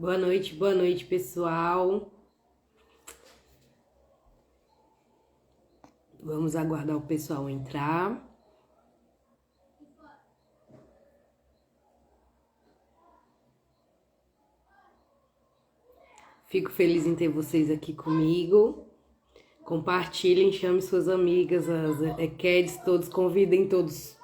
Boa noite, pessoal. Vamos aguardar o pessoal entrar. Fico feliz em ter vocês aqui comigo. Compartilhem, chame suas amigas, as EQEDs, todos, convidem todos.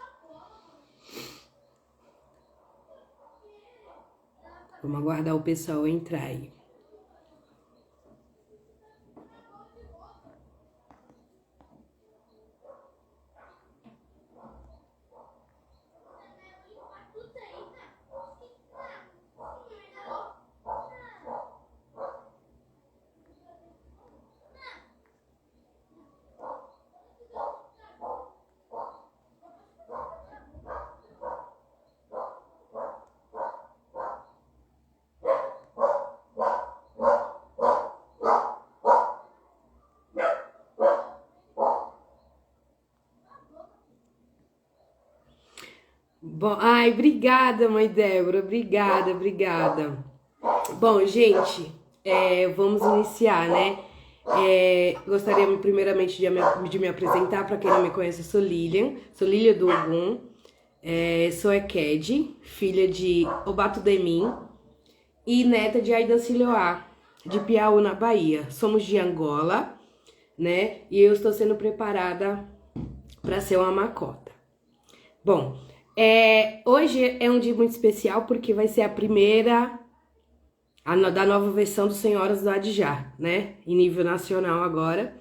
Vamos aguardar o pessoal entrar aí. Bom, ai, obrigada, mãe Débora, obrigada. Bom, gente, vamos iniciar, né? Gostaria primeiramente de me apresentar. Para quem não me conhece, eu sou Lília do Ogum, sou EQED, filha de Obatudemin e neta de Aidan Silhoá, de Piauí, na Bahia. Somos de Angola, né? E eu estou sendo preparada para ser uma macota. Bom, hoje é um dia muito especial porque vai ser a primeira da nova versão do Senhoras do Adjá, né? Em nível nacional agora.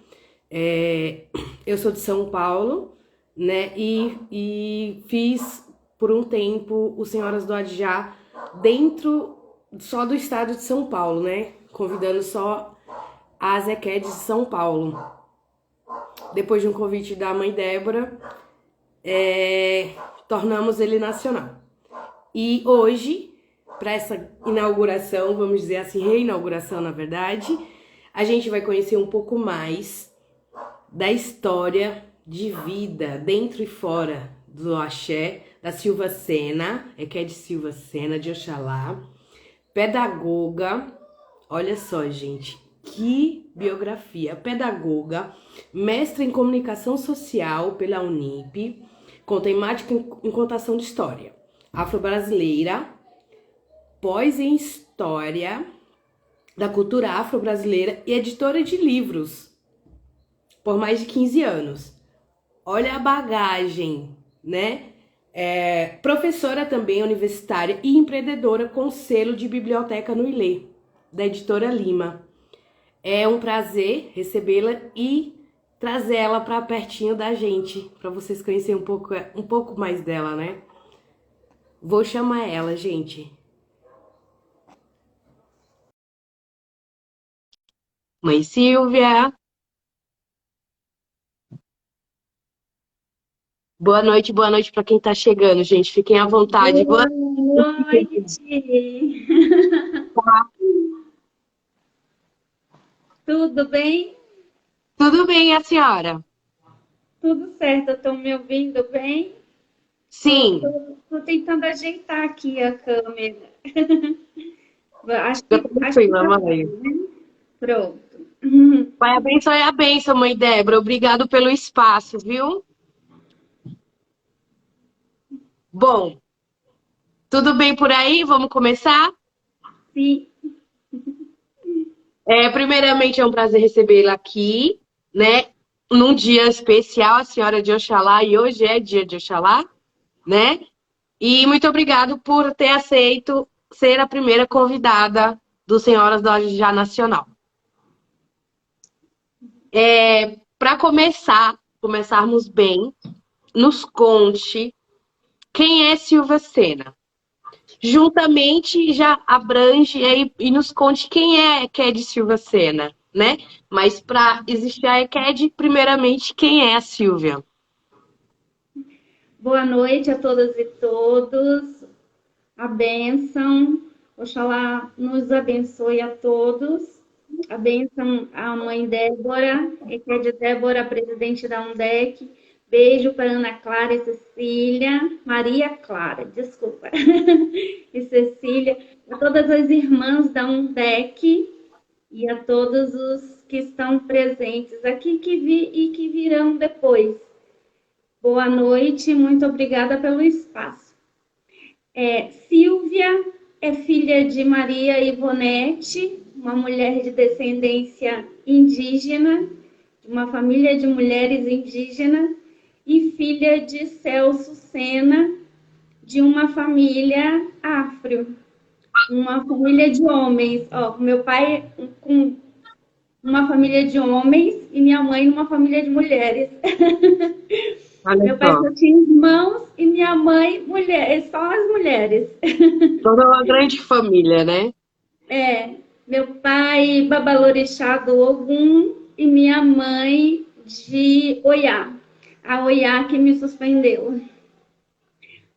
Eu sou de São Paulo, né? E fiz por um tempo o Senhoras do Adjá dentro só do estado de São Paulo, né? Convidando só as EQEDs de São Paulo. Depois de um convite da mãe Débora, tornamos ele nacional. E hoje, para essa inauguração, vamos dizer assim, reinauguração na verdade, a gente vai conhecer um pouco mais da história de vida dentro e fora do axé, da Silva Sena, EQED Silva Sena de Oxalá, pedagoga, olha só, gente, que biografia, pedagoga, mestre em comunicação social pela Unip, com temática em contação de história, afro-brasileira, pós em história da cultura afro-brasileira e editora de livros por mais de 15 anos. Olha a bagagem, né? Professora também universitária e empreendedora com selo de biblioteca no Ilê, da editora Lima. É um prazer recebê-la e trazer ela para pertinho da gente, para vocês conhecerem um pouco mais dela, né? Vou chamar ela, gente. Mãe Silvia. Boa noite para quem tá chegando, gente. Fiquem à vontade. Boa noite. Tudo bem? Tudo bem, a senhora? Tudo certo. Estão me ouvindo bem? Tô, Sim, tô, tô tentando ajeitar aqui a câmera. fica Acho que tranquila, tá mãe. bom, né? Pronto. Pai abençoe a bênção, mãe Débora. Obrigado pelo espaço, viu? Bom, tudo bem por aí? Vamos começar? Sim. Primeiramente, é um prazer recebê-la aqui, né? Num dia especial, a senhora de Oxalá, e hoje é dia de Oxalá, né? E muito obrigado por ter aceito ser a primeira convidada do Senhoras do Ajá Nacional. Para começarmos bem, nos conte quem é Silva Sena. Juntamente já abrange e nos conte quem é Eked Silva Sena, né? Mas para existir a Eked, primeiramente, quem é a Silvia? Boa noite a todas e todos. A bênção. Oxalá nos abençoe a todos. A bênção à mãe Débora, EQED Débora, presidente da UNDEC, Beijo para Ana Clara e Cecília, Maria Clara, desculpa, e Cecília, a todas as irmãs da Undec e a todos os que estão presentes aqui e que virão depois. Boa noite, muito obrigada pelo espaço. Silvia é filha de Maria Ivonete, uma mulher de descendência indígena, de uma família de mulheres indígenas, e filha de Celso Sena, de uma família afro, uma família de homens. Meu pai com uma família de homens e minha mãe numa família de mulheres. Olha Meu pai só. só tinha irmãos e minha mãe mulher, só as mulheres. Toda uma grande família, né? Meu pai babalorixá do Ogum e minha mãe de Oiá. A Oiá que me suspendeu. Ah,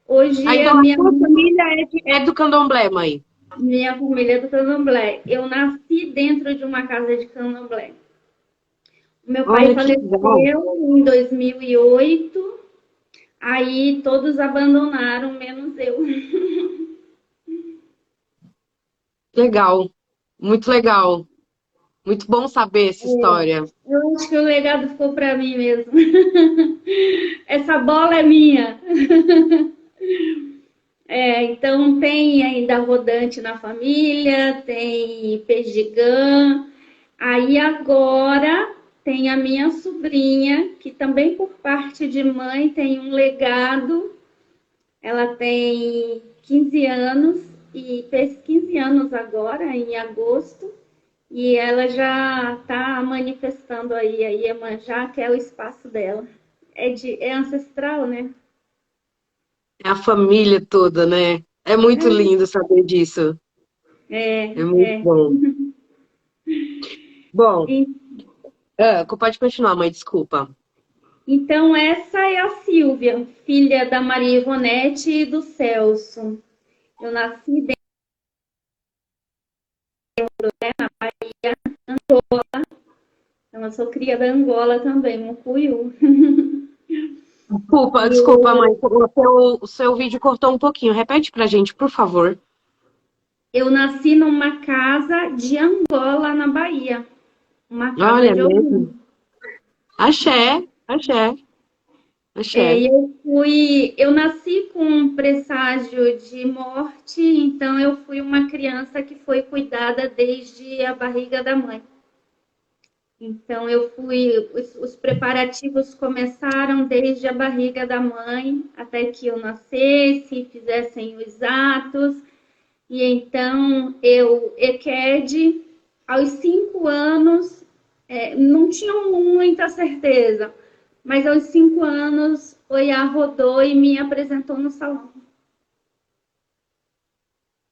Hoje a então a sua família é do candomblé, mãe. minha família é do candomblé. Eu nasci dentro de uma casa de candomblé. Meu pai Olha que legal. faleceu em 2008, aí todos abandonaram, menos eu. Legal. Muito legal. Muito bom saber essa história. Eu acho que o legado ficou para mim mesmo. Essa bola é minha. Então tem ainda rodante na família, tem pejigã. Aí agora tem a minha sobrinha, que também por parte de mãe tem um legado. Ela tem 15 anos e fez 15 anos agora, em agosto. E ela já está manifestando aí a Iemanjá, que é o espaço dela. É ancestral, né? É a família toda, né? É muito lindo saber disso. É muito É. bom. Bom, E pode continuar, mãe, desculpa. Então, essa é a Silvia, filha da Maria Ivonete e do Celso. Eu nasci dentro da Bahia, Angola. Então, eu sou cria da Angola também, Mucuyu. Desculpa, mãe. O seu vídeo cortou um pouquinho. Repete pra gente, por favor. Eu nasci numa casa de Angola, na Bahia. Uma casa Olha de mesmo. Ogum. Axé, axé, axé. Eu nasci com um presságio de morte, então eu fui uma criança que foi cuidada desde a barriga da mãe. Então os preparativos começaram desde a barriga da mãe até que eu nascesse, fizessem os atos. E então EQED, aos 5 anos, não tinha muita certeza, mas aos 5 anos, Oiá rodou e me apresentou no salão.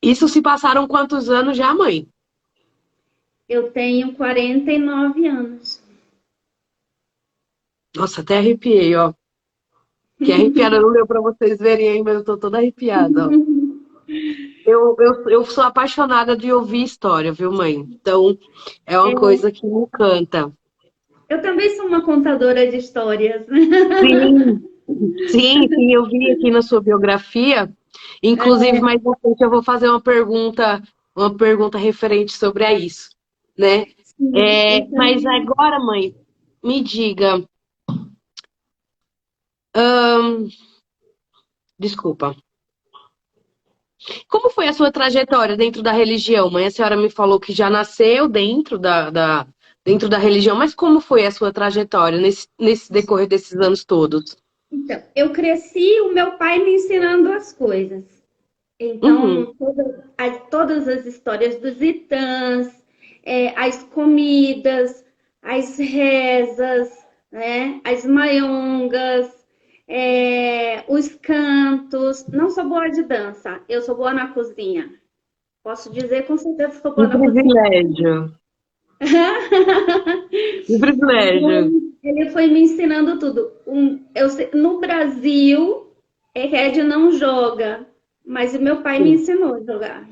Isso se passaram quantos anos já, mãe? Eu tenho 49 anos. Nossa, até arrepiei, ó. Que arrepiada não deu pra vocês verem aí, mas eu tô toda arrepiada, ó. Eu sou apaixonada de ouvir história, viu, mãe? Então, é uma coisa que me encanta. Eu também sou uma contadora de histórias. Sim, sim, eu vi aqui na sua biografia. Inclusive, mais à frente eu vou fazer uma pergunta referente sobre a isso, né? Sim, Mas então, agora, mãe, me diga, desculpa, como foi a sua trajetória dentro da religião, mãe? A senhora me falou que já nasceu dentro da religião, mas como foi a sua trajetória nesse decorrer desses anos todos? eu cresci o meu pai me ensinando as coisas. Uhum. Então, todas as histórias dos itãs, as comidas, as rezas, né, as maiongas, os cantos. Não sou boa de dança, eu sou boa na cozinha. Posso dizer com certeza que sou boa Que na cozinha. privilégio, que privilégio. Então, ele foi me ensinando tudo. No Brasil, Red não joga, mas o meu pai me Sim, ensinou a jogar.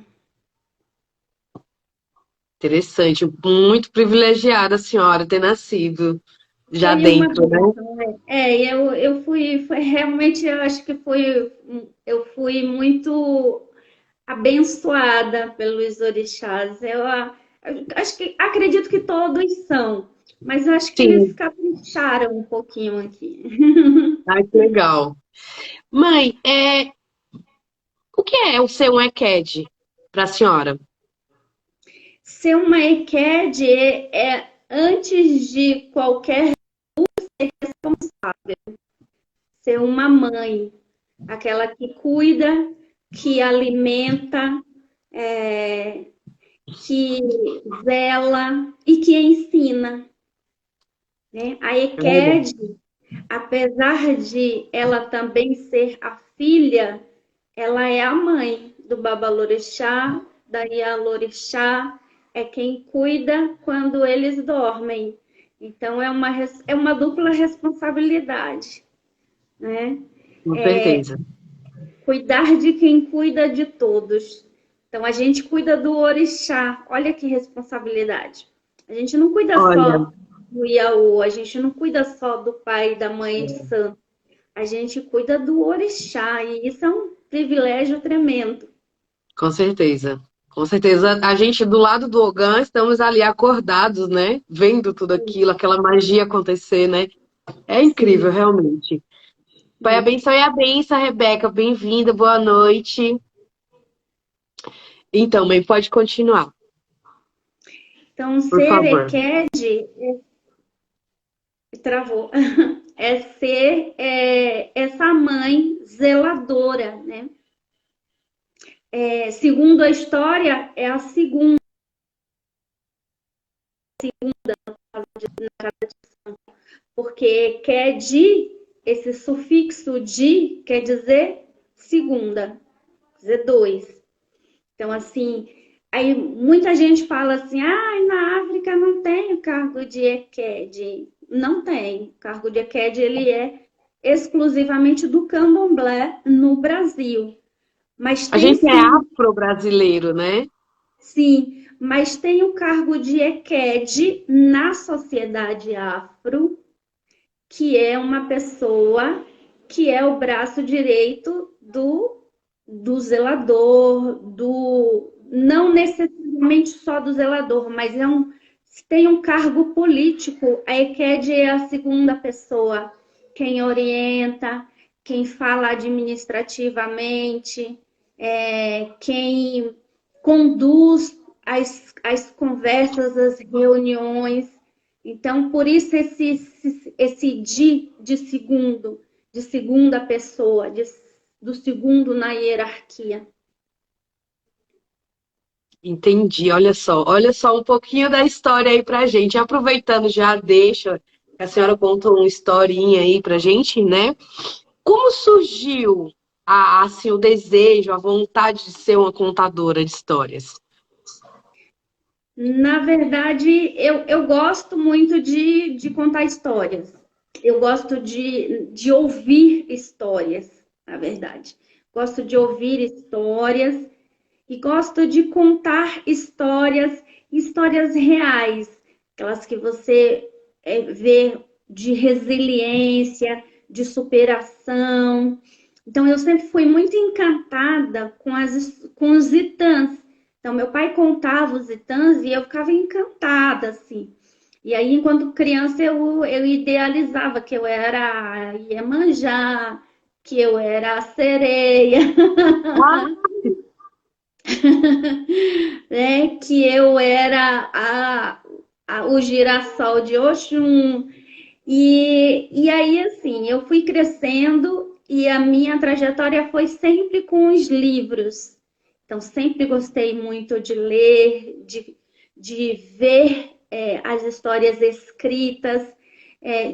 interessante, muito privilegiada a senhora ter nascido já Foi uma dentro, né? bênção, né? Eu fui, foi realmente, eu acho que foi, eu fui muito abençoada pelos orixás. Eu acho que, acredito que todos são, mas eu acho que eles Sim. capricharam um pouquinho aqui. Ai, que legal. Mãe, o que é o ser um ECAD para a senhora? Ser uma EQED antes de qualquer ser uma mãe, aquela que cuida, que alimenta, é, que zela e que ensina, né? A É verdade. EQED, apesar de ela também ser a filha, ela é a mãe do Babalorixá, da Ialorixá, é quem cuida quando eles dormem. Então é uma dupla responsabilidade, né? Com certeza. Cuidar de quem cuida de todos. Então a gente cuida do orixá. Olha que responsabilidade. A gente não cuida Olha, só do Iaô, a gente não cuida só do pai e da mãe de santo. A gente cuida do orixá e isso é um privilégio tremendo. com certeza. Com certeza, a gente do lado do Ogã estamos ali acordados, né? Vendo tudo aquilo, aquela magia acontecer, né? É incrível, Sim, realmente. Pai, sim. abençoe a benção, Rebeca. Bem-vinda, boa noite. Então, mãe, pode continuar, Então, por ser favor. Eked travou. É ser essa mãe zeladora, né? Segundo a história, é a segunda, porque quer de, esse sufixo de quer dizer segunda, quer dizer dois. Então, assim, aí muita gente fala assim, ah, na África não tem o cargo de Eked. Não tem. O cargo de Eked, ele é exclusivamente do candomblé no Brasil. Mas A tem gente é sim, afro-brasileiro, né? sim, mas tem o cargo de Eked na sociedade afro, que é uma pessoa que é o braço direito do zelador, não necessariamente só do zelador, mas tem um cargo político. A EQED é a segunda pessoa, quem orienta, quem fala administrativamente, quem conduz as conversas, as reuniões. Então, por isso esse de segundo, de segunda pessoa, do segundo na hierarquia. Entendi, olha só um pouquinho da história aí pra gente. Aproveitando, já deixa que a senhora contou uma historinha aí pra gente, né? Como surgiu assim, o desejo, a vontade de ser uma contadora de histórias? Na verdade, eu gosto muito de contar histórias. Eu gosto de ouvir histórias, na verdade. Gosto de ouvir histórias e gosto de contar histórias, histórias reais, aquelas que você vê de resiliência, de superação. Então, eu sempre fui muito encantada com os itãs. Então, meu pai contava os itãs e eu ficava encantada, assim. E aí, enquanto criança, eu idealizava que eu era a Iemanjá, que eu era a sereia. Né? Que eu era o girassol de Oxum. E aí, assim, eu fui crescendo e a minha trajetória foi sempre com os livros. Então, sempre gostei muito de ler, de ver as histórias escritas,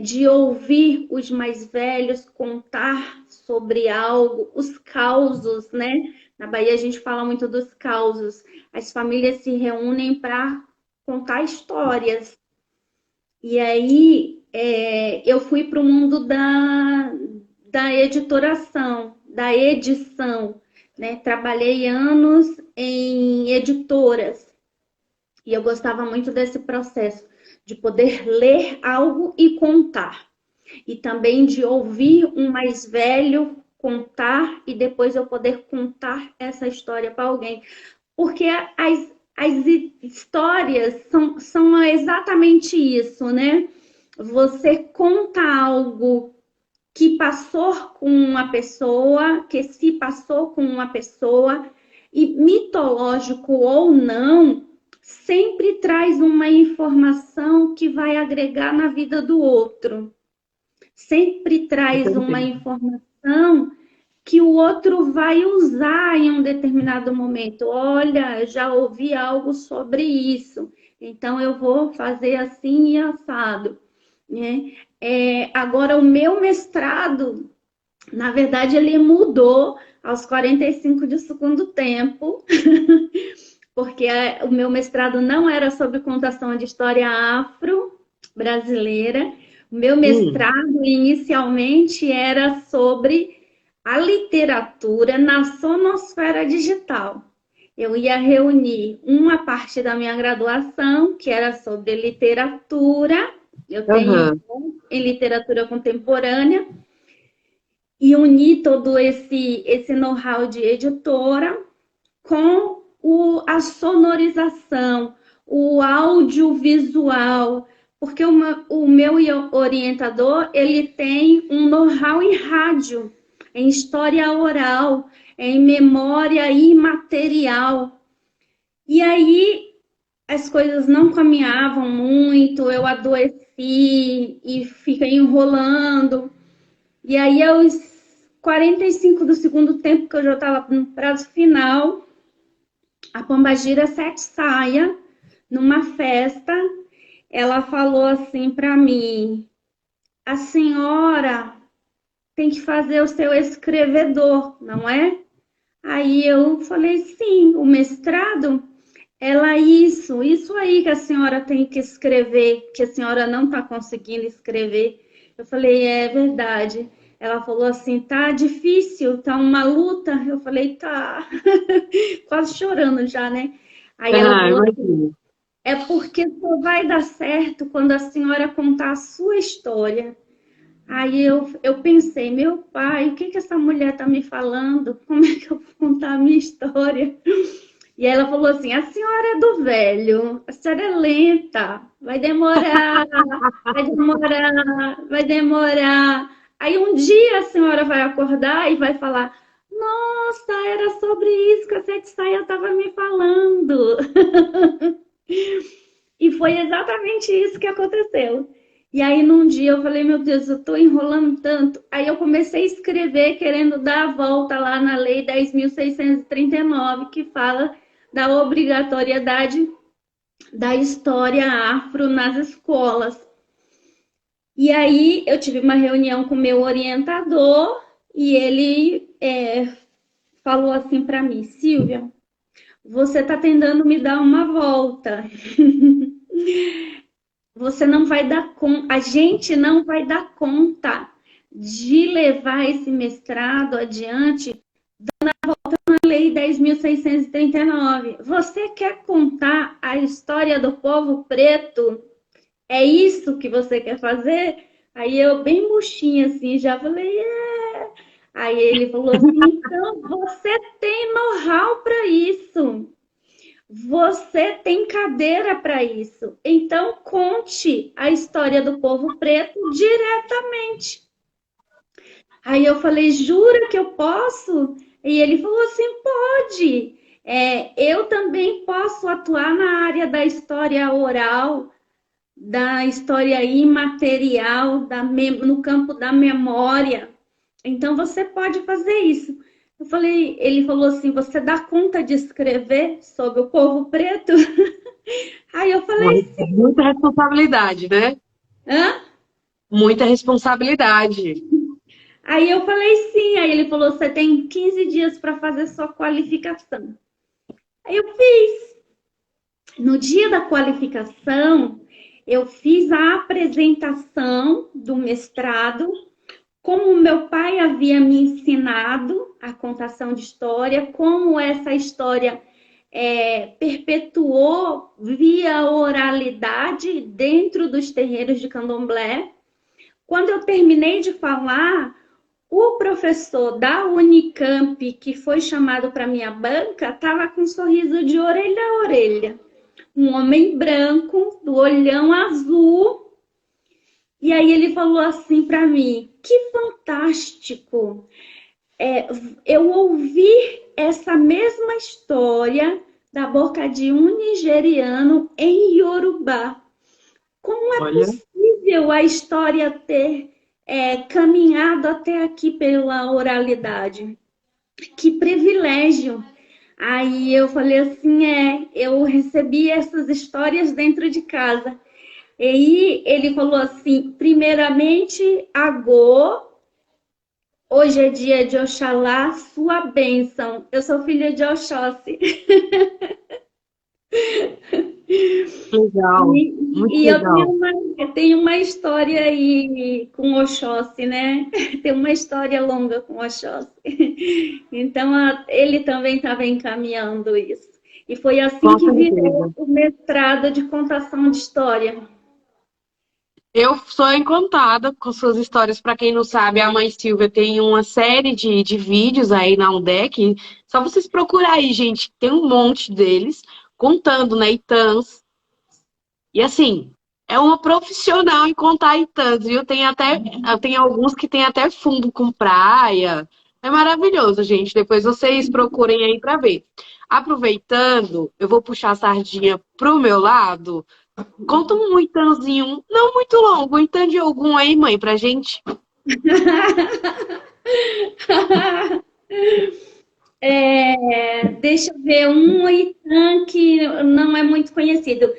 de ouvir os mais velhos contar sobre algo, os causos, né? Na Bahia a gente fala muito dos causos. As famílias se reúnem para contar histórias. E aí eu fui para o mundo da editoração, da edição, né? Trabalhei anos em editoras e eu gostava muito desse processo. de poder ler algo e contar. E também de ouvir um mais velho contar e depois eu poder contar essa história para alguém. Porque as histórias são exatamente isso, né? Você conta algo que passou com uma pessoa, que se passou com uma pessoa, e mitológico ou não, sempre traz uma informação que vai agregar na vida do outro. Sempre traz uma informação que o outro vai usar em um determinado momento. Olha, já ouvi algo sobre isso, então eu vou fazer assim e assado, né? Agora, o meu mestrado, na verdade, ele mudou aos 45 de segundo tempo, porque o meu mestrado não era sobre contação de história afro-brasileira. O meu mestrado, inicialmente, era sobre a literatura na sonosfera digital. Eu ia reunir uma parte da minha graduação, que era sobre literatura, eu tenho em literatura contemporânea, e unir todo esse know-how de editora com a sonorização, o audiovisual, porque o meu orientador, ele tem um know-how em rádio, em história oral, em memória imaterial. E aí as coisas não caminhavam muito, eu adoeci e fiquei enrolando. E aí, aos 45 do segundo tempo, que eu já estava no prazo final, a Pombagira Sete Saia, numa festa, ela falou assim para mim: a senhora tem que fazer o seu escrevedor, não é? Aí eu falei: sim, o mestrado, ela, isso aí que a senhora tem que escrever, que a senhora não está conseguindo escrever. Eu falei: é verdade. Ela falou assim: tá difícil, tá uma luta. Eu falei: tá, quase chorando já, né? Aí ela falou assim: é porque só vai dar certo quando a senhora contar a sua história. Aí eu pensei: meu pai, o que que essa mulher tá me falando? Como é que eu vou contar a minha história? E ela falou assim: a senhora é do velho, a senhora é lenta, vai demorar, vai demorar, vai demorar. Aí um dia a senhora vai acordar e vai falar: nossa, era sobre isso que a Sete Saia estava me falando. E foi exatamente isso que aconteceu. E aí, num dia, eu falei: meu Deus, eu estou enrolando tanto. Aí eu comecei a escrever, querendo dar a volta lá na Lei 10.639, que fala da obrigatoriedade da história afro nas escolas. E aí, eu tive uma reunião com o meu orientador e ele falou assim para mim: Silvia, você está tentando me dar uma volta. Você não vai dar conta, a gente não vai dar conta de levar esse mestrado adiante dando a volta na Lei 10.639. Você quer contar a história do povo preto? É isso que você quer fazer? Aí eu, bem murchinha assim, já falei: é. Aí ele falou assim: então você tem know-how para isso. Você tem cadeira para isso. Então, conte a história do povo preto diretamente. Aí eu falei: jura que eu posso? E ele falou assim: pode. Eu também posso atuar na área da história oral, da história imaterial, no campo da memória. Então, você pode fazer isso. Ele falou assim: você dá conta de escrever sobre o povo preto? Aí eu falei: sim. Muita responsabilidade, né? Hã? Muita responsabilidade. Aí eu falei: sim. Aí ele falou: você tem 15 dias para fazer sua qualificação. Aí eu fiz. No dia da qualificação, eu fiz a apresentação do mestrado, como meu pai havia me ensinado a contação de história, como essa história perpetuou via oralidade dentro dos terreiros de candomblé. Quando eu terminei de falar, o professor da Unicamp, que foi chamado para minha banca, estava com um sorriso de orelha a orelha. Um homem branco, do olhão azul. E aí ele falou assim para mim: que fantástico eu ouvir essa mesma história da boca de um nigeriano em Yorubá. Como é Olha, possível a história ter caminhado até aqui pela oralidade? Que privilégio! Aí eu falei assim, eu recebi essas histórias dentro de casa. E aí ele falou assim, primeiramente, Agô, hoje é dia de Oxalá, sua bênção. Eu sou filha de Oxóssi. legal, muito E legal. eu tenho uma história aí com Oxóssi, né? Tem uma história longa com Oxóssi. Então, ele também estava encaminhando isso. E foi assim Com que virou certeza. o mestrado de contação de história. Eu sou encantada com suas histórias. Para quem não sabe, a mãe Silvia tem uma série de vídeos aí na UDEC. Só vocês procurarem aí, gente. Tem um monte deles contando, né, Itãs. E assim, é uma profissional em contar Itãs, viu? Tem alguns que tem até fundo com praia. É maravilhoso, gente. Depois vocês procurem aí para ver. Aproveitando, eu vou puxar a sardinha pro meu lado. Conta um Itanzinho, não muito longo, um Itan de algum aí, mãe, pra gente. Deixa eu ver, um Itan que não é muito conhecido.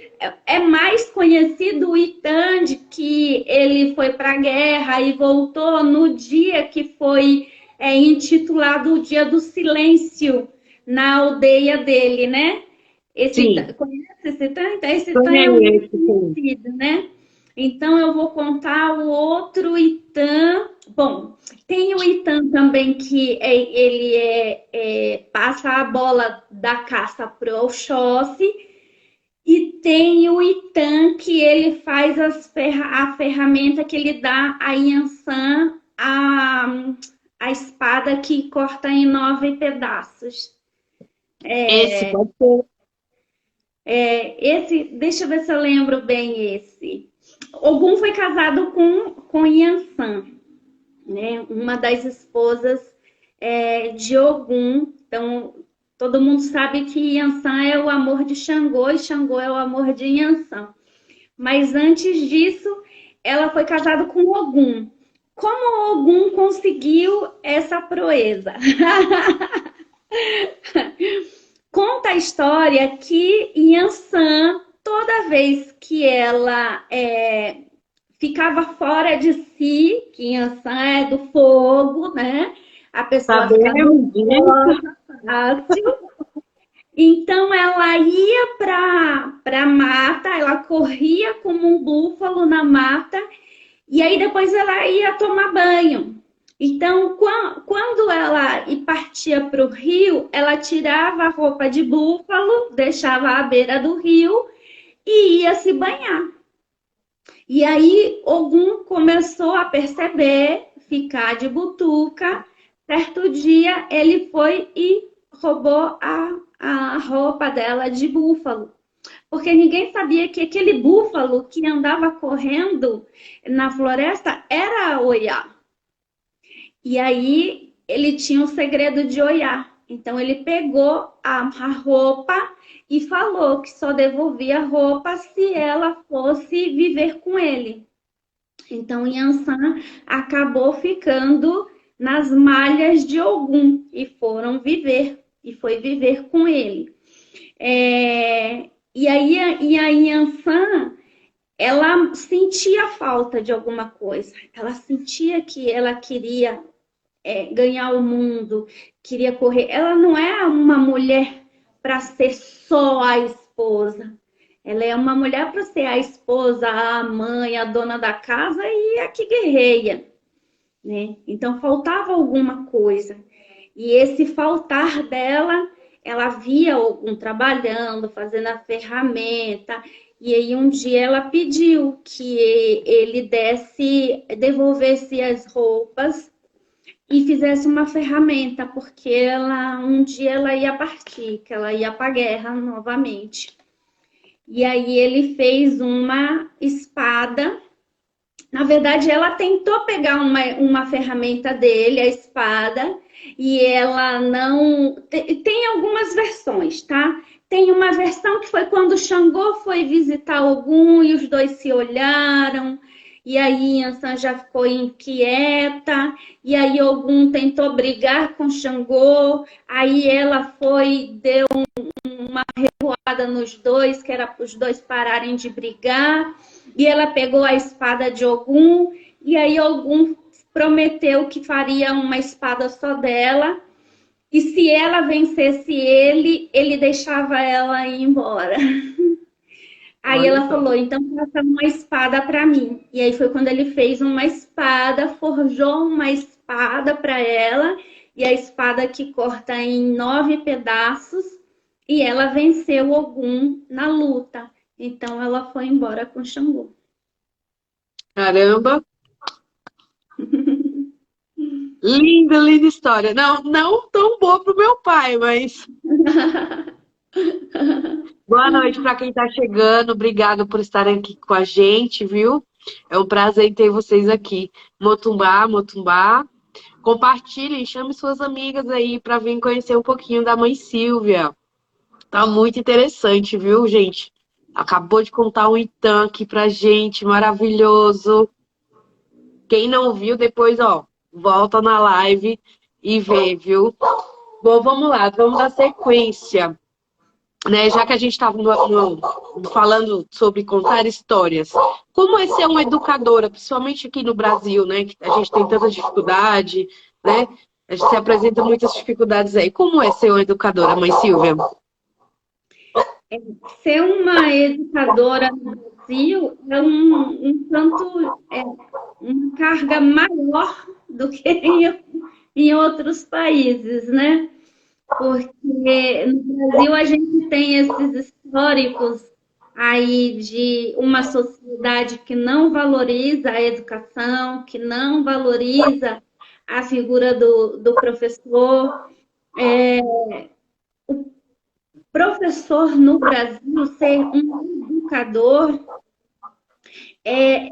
É mais conhecido o Itan de que ele foi para a guerra e voltou no dia que foi intitulado o Dia do Silêncio na aldeia dele, né? Sim, Conhece esse Itan? Então, esse Itan é o mais conheço, sim. conhecido, né? Então, eu vou contar o outro Itan. Bom, tem o Itan também que passa a bola da caça pro Oxóssi e tem o Itan que ele faz a ferramenta que ele dá a Yansan, a espada que corta em 9 pedaços. Esse pode ser. Deixa eu ver se eu lembro bem esse. Ogum foi casado com Yansan, né? Uma das esposas de Ogum. Então, todo mundo sabe que Yansan é o amor de Xangô e Xangô é o amor de Yansan. Mas antes disso, ela foi casada com Ogum. Como Ogum conseguiu essa proeza? Conta a história que Yansan, toda vez que ela ficava fora de si, que Yansan é do fogo, né? A pessoa fica Sabemos disso. fácil. Então ela ia para a mata, ela corria como um búfalo na mata e aí depois ela ia tomar banho. Então, quando ela partia para o rio, ela tirava a roupa de búfalo, deixava à beira do rio e ia se banhar. E aí Ogum começou a perceber, ficar de butuca. Certo dia ele foi e roubou a roupa dela de búfalo. Porque ninguém sabia que aquele búfalo que andava correndo na floresta era Oiá. E aí ele tinha o segredo de Oiá. Então ele pegou a roupa e falou que só devolvia a roupa se ela fosse viver com ele. Então Yansan acabou ficando nas malhas de Ogum e foi viver com ele. E aí a Yansan, ela sentia falta de alguma coisa. Ela sentia que ela queria ganhar o mundo, queria correr. Ela não é uma mulher para ser só a esposa. Ela é uma mulher para ser a esposa, a mãe, a dona da casa e a que guerreia, né? Então faltava alguma coisa. E esse faltar dela ela via algum trabalhando, fazendo a ferramenta, e aí um dia ela pediu que ele devolvesse as roupas e fizesse uma ferramenta, porque um dia ela ia partir, que ela ia para a guerra novamente. E aí ele fez uma espada. Na verdade, ela tentou pegar uma ferramenta dele, a espada, e ela não. Tem algumas versões, tá? Tem uma versão que foi quando Xangô foi visitar Ogum e os dois se olharam, e aí Yansan já ficou inquieta, e aí Ogum tentou brigar com Xangô, aí ela foi, deu uma revoada nos dois, que era para os dois pararem de brigar. E ela pegou a espada de Ogum, e aí Ogum prometeu que faria uma espada só dela, e se ela vencesse ele, ele deixava ela ir embora. Aí Olha ela só. falou, então faça uma espada para mim. E aí foi quando ele fez uma espada, forjou uma espada para ela, e a espada que corta em 9 pedaços, e ela venceu Ogum na luta. Então ela foi embora com Xangô. Caramba, linda, linda história. Não, não tão boa pro meu pai, mas boa noite para quem está chegando. Obrigada por estarem aqui com a gente, viu? É um prazer ter vocês aqui. Motumbá, Motumbá. Compartilhem, chame suas amigas aí para vir conhecer um pouquinho da mãe Silvia. Tá muito interessante, viu, gente? Acabou de contar um Itan aqui pra gente, maravilhoso. Quem não viu, depois, ó, volta na live e vê, viu? Bom, vamos lá, vamos dar sequência. Né, já que a gente estava falando sobre contar histórias, como é ser uma educadora, principalmente aqui no Brasil, né? Que a gente tem tanta dificuldade, né? A gente se apresenta muitas dificuldades aí. Como é ser uma educadora, mãe Silvia? Ser uma educadora no Brasil é um tanto, uma carga maior do que em outros países, né? Porque no Brasil a gente tem esses históricos aí de uma sociedade que não valoriza a educação, que não valoriza a figura do professor. Professor no Brasil, ser um educador, é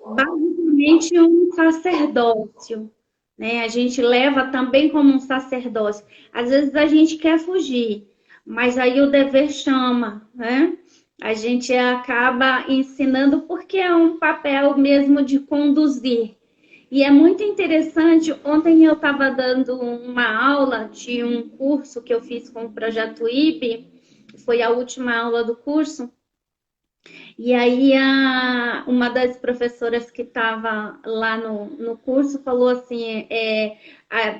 basicamente um sacerdócio, né? A gente leva também como um sacerdócio. Às vezes a gente quer fugir, mas aí o dever chama, né? A gente acaba ensinando porque é um papel mesmo de conduzir. E é muito interessante. Ontem eu estava dando uma aula de um curso que eu fiz com o Projeto IB, foi a última aula do curso. E aí uma das professoras que estava lá no curso falou assim,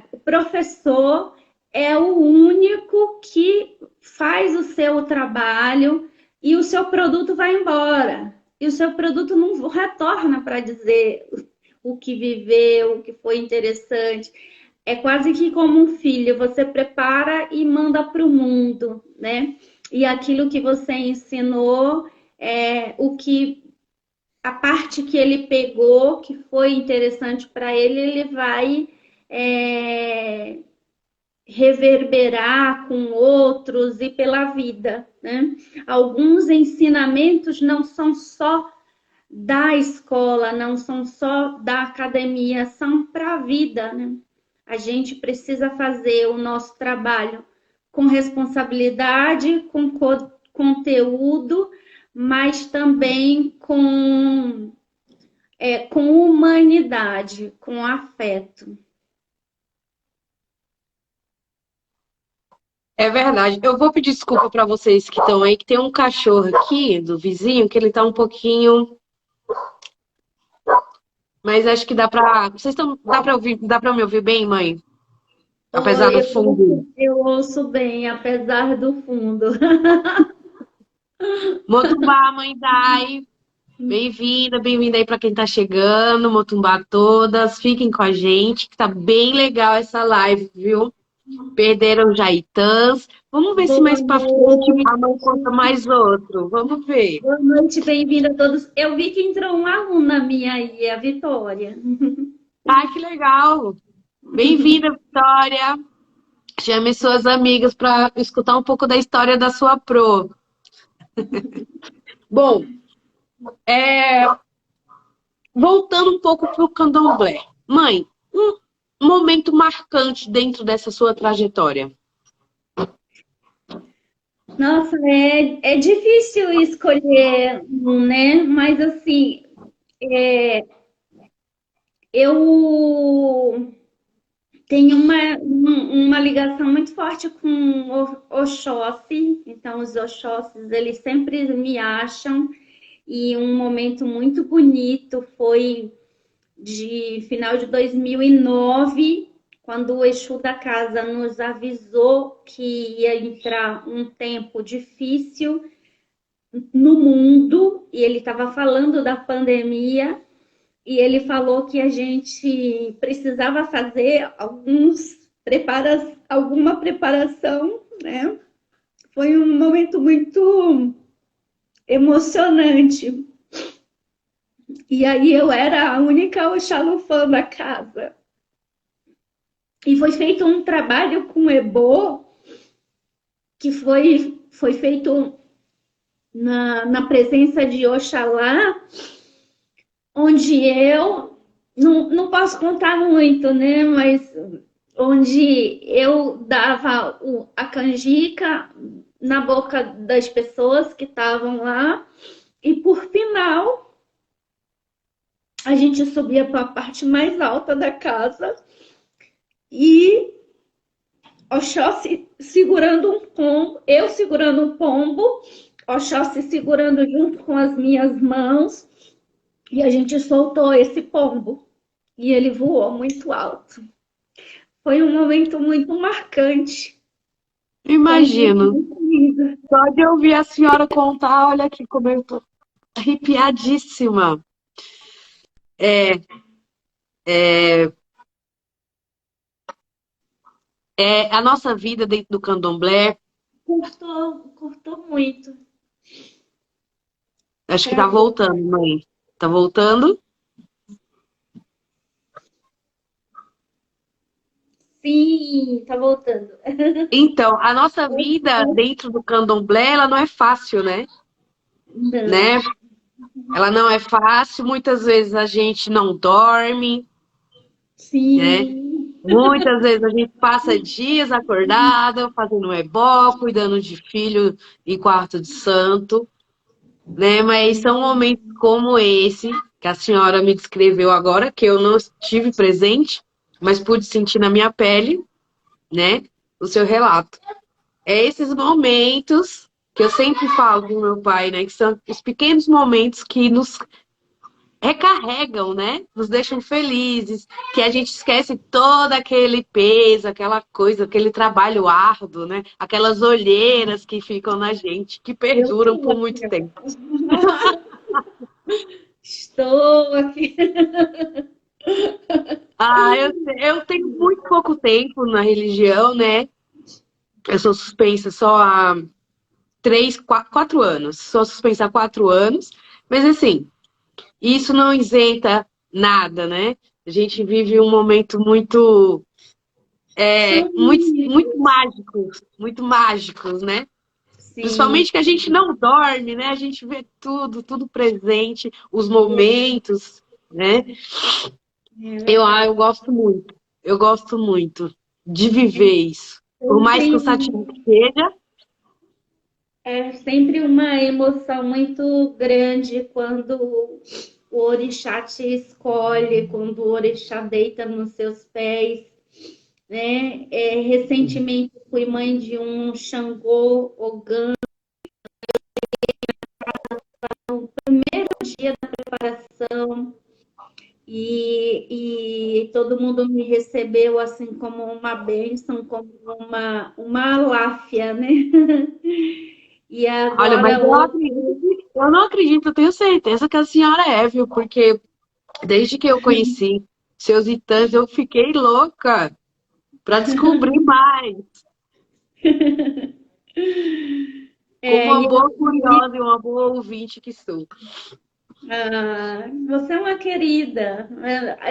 o professor é o único que faz o seu trabalho e o seu produto vai embora. E o seu produto não retorna para dizer o que viveu, o que foi interessante. É quase que como um filho, você prepara e manda para o mundo, né? E aquilo que você ensinou a parte que ele pegou, que foi interessante para ele, ele vai reverberar com outros e pela vida, né? Alguns ensinamentos não são só da escola, não são só da academia, são para a vida, né? A gente precisa fazer o nosso trabalho com responsabilidade, com conteúdo, mas também com humanidade, com afeto. É verdade. Eu vou pedir desculpa para vocês que estão aí, que tem um cachorro aqui do vizinho que ele tá um pouquinho, mas acho que dá para, dá para ouvir, dá para me ouvir bem, mãe? Apesar do fundo. Eu ouço bem, apesar do fundo. Motumbá, mãe Dai. Bem-vinda, bem-vinda aí para quem tá chegando, Motumbá todas. Fiquem com a gente, que tá bem legal essa live, viu? Perderam Jaitãs. Vamos ver se Boa mais pra frente a mãe conta noite. mais outro. Vamos ver. Boa noite, bem-vindo a todos. Eu vi que entrou uma aluna minha aí, a Vitória. Ah, que legal. Bem-vinda, Vitória. Chame suas amigas para escutar um pouco da história da sua pro. Bom, voltando um pouco para o candomblé. Mãe, um momento marcante dentro dessa sua trajetória. Nossa, é difícil escolher um, né? Mas assim, eu tenho uma ligação muito forte com o Oxóssi. Então, os Oxóssis, eles sempre me acham. E um momento muito bonito foi de final de 2009, quando o Exu da casa nos avisou que ia entrar um tempo difícil no mundo, e ele estava falando da pandemia, e ele falou que a gente precisava fazer alguma preparação, né? Foi um momento muito emocionante. E aí eu era a única Oxalufã da casa. E foi feito um trabalho com Ebô, que foi feito na presença de Oxalá, onde eu não posso contar muito, né? Mas onde eu dava a canjica na boca das pessoas que estavam lá, e por final a gente subia para a parte mais alta da casa e Oxóssi segurando um pombo, eu segurando um pombo, Oxóssi segurando junto com as minhas mãos, e a gente soltou esse pombo. E ele voou muito alto. Foi um momento muito marcante. Foi Imagino. muito lindo. Só de ouvir a senhora contar, olha aqui como eu tô arrepiadíssima. É, é, a nossa vida dentro do candomblé, Cortou muito. acho que tá Travou. voltando, mãe. Tá voltando? Sim, tá voltando. Então, a nossa vida dentro do candomblé, ela não é fácil, né? Não. Né? Ela não é fácil, muitas vezes a gente não dorme, né? Sim. Muitas vezes a gente passa dias acordada, fazendo ebó, cuidando de filho em quarto de santo, né? Mas são momentos como esse que a senhora me descreveu agora, que eu não estive presente, mas pude sentir na minha pele, né? O seu relato. É esses momentos que eu sempre falo com meu pai, né? Que são os pequenos momentos que nos recarregam, né? Nos deixam felizes, que a gente esquece todo aquele peso, aquela coisa, aquele trabalho árduo, né? Aquelas olheiras que ficam na gente, que Eu perduram tô por aqui. muito tempo. Estou aqui. Ah, eu tenho muito pouco tempo na religião, né? Eu sou suspensa só há 4 anos. Sou suspensa há 4 anos, mas assim, isso não isenta nada, né? A gente vive um momento Tão lindo. muito mágicos, né? Sim, Principalmente que a gente não dorme, né? A gente vê tudo, tudo presente, os momentos, né? é Eu verdade. gosto muito de viver isso. Por mais Sempre, cansativo que seja, é sempre uma emoção muito grande quando o orixá te escolhe, quando o orixá deita nos seus pés, né? Recentemente fui mãe de um Xangô Ogã, dia da preparação, e todo mundo me recebeu assim como uma bênção, como uma aláfia, né? E olha, mas agora hoje eu não acredito, eu tenho certeza que a senhora é, viu? Porque desde que eu conheci seus Itãs, eu fiquei louca para descobrir mais. Como É, uma e boa curiosa e uma boa ouvinte que sou. você é uma querida.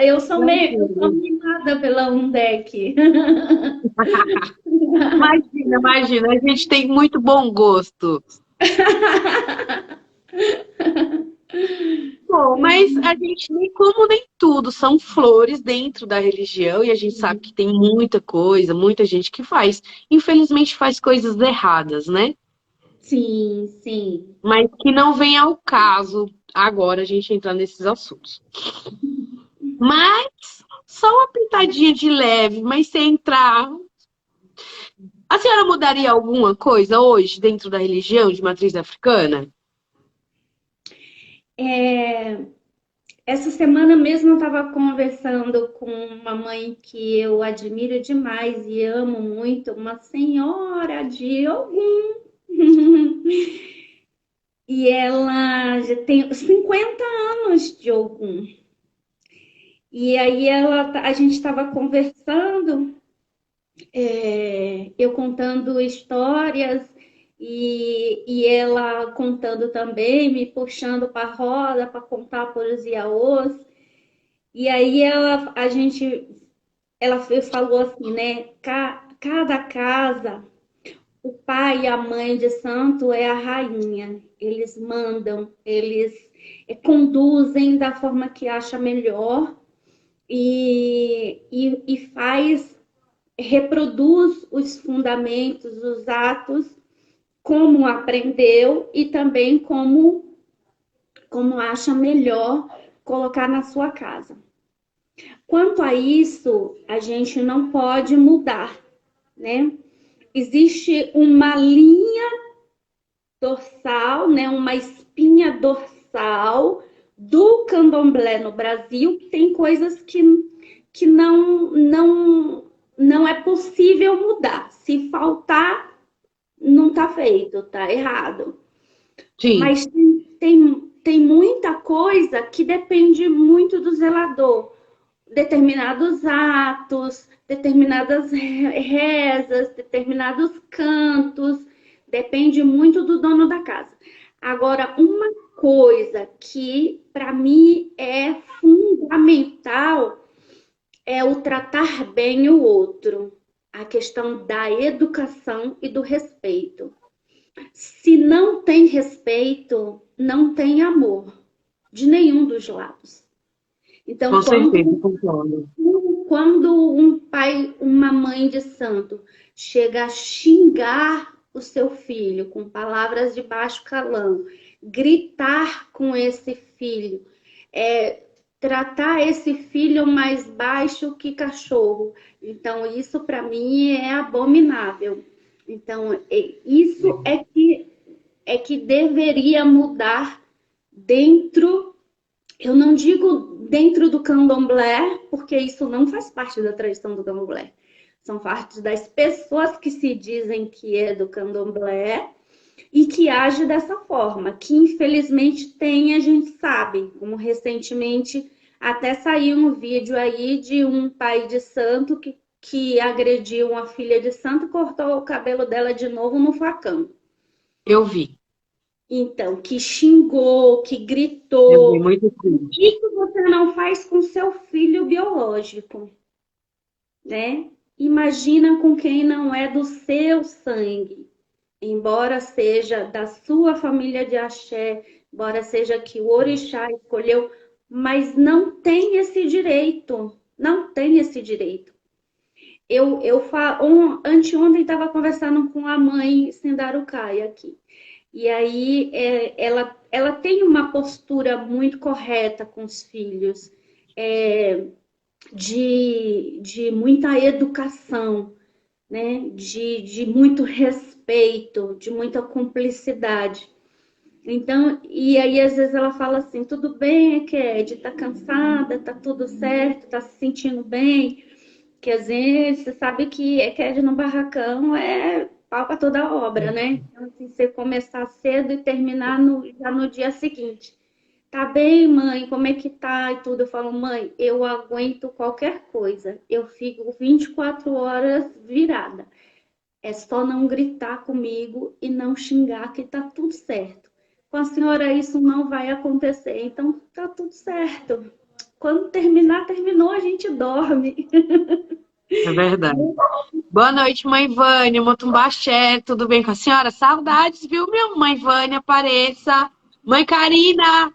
Eu sou mimada pela Undec. Imagina, imagina, a gente tem muito bom gosto. Bom, mas a gente nem como nem tudo são flores dentro da religião e a gente sabe que tem muita coisa, muita gente que faz. Infelizmente faz coisas erradas, né? Sim, sim. Mas que não vem ao caso agora a gente entrar nesses assuntos. Mas só uma pitadinha de leve, mas sem entrar. A senhora mudaria alguma coisa hoje dentro da religião de matriz africana? É, essa semana mesmo eu estava conversando com uma mãe que eu admiro demais e amo muito, uma senhora de Ogum. E ela já tem 50 anos de Ogum. E aí a gente estava conversando, eu contando histórias e ela contando também, me puxando para a roda para contar para os Iaôs. E aí ela falou assim, né? Cada casa, o pai e a mãe de santo é a rainha. Eles mandam, eles conduzem da forma que acha melhor e faz, reproduz os fundamentos, os atos, como aprendeu e também como acha melhor colocar na sua casa. Quanto a isso, a gente não pode mudar, né? Existe uma linha dorsal, né? Uma espinha dorsal do candomblé no Brasil, que tem coisas que não é possível mudar. Se faltar, não tá feito, tá errado. Sim, Mas tem muita coisa que depende muito do zelador. Determinados atos, determinadas rezas, determinados cantos, depende muito do dono da casa. Agora, uma coisa que para mim é fundamental é o tratar bem o outro, a questão da educação e do respeito. Se não tem respeito, não tem amor de nenhum dos lados. com Então, certeza, concordo. quando um pai, uma mãe de santo chega a xingar o seu filho com palavras de baixo calão, gritar com esse filho, tratar esse filho mais baixo que cachorro. Então, isso para mim é abominável. Então, isso é que deveria mudar dentro, eu não digo dentro do candomblé, porque isso não faz parte da tradição do candomblé. São parte das pessoas que se dizem que é do candomblé e que age dessa forma, que infelizmente tem, a gente sabe, como recentemente até saiu um vídeo aí de um pai de santo que agrediu uma filha de santo e cortou o cabelo dela de novo no facão. Eu vi. Então, que xingou, que Eu vi, gritou. muito triste. Isso você não faz com seu filho biológico, né? Imagina com quem não é do seu sangue. Embora seja da sua família de axé, embora seja que o orixá escolheu, mas não tem esse direito. Não tem esse direito. Anteontem estava conversando com a mãe Sendarukai aqui. E aí ela tem uma postura muito correta com os filhos, de muita educação, né? De muito respeito, de muita cumplicidade. Então, e aí às vezes ela fala assim, tudo bem, Ked, tá cansada, tá tudo certo, tá se sentindo bem, que às vezes você sabe que Ked no barracão é pau para toda obra, né? Então, assim, você começar cedo e terminar já no dia seguinte. Tá bem, mãe? Como é que tá e tudo? Eu falo, mãe, eu aguento qualquer coisa. Eu fico 24 horas virada. É só não gritar comigo e não xingar que tá tudo certo. Com a senhora isso não vai acontecer, então tá tudo certo. Quando terminar, terminou, a gente dorme. É verdade. Boa noite, mãe Vânia, Motumbaxé, tudo bem com a senhora? Saudades, viu, minha mãe Vânia? Apareça. Mãe Karina,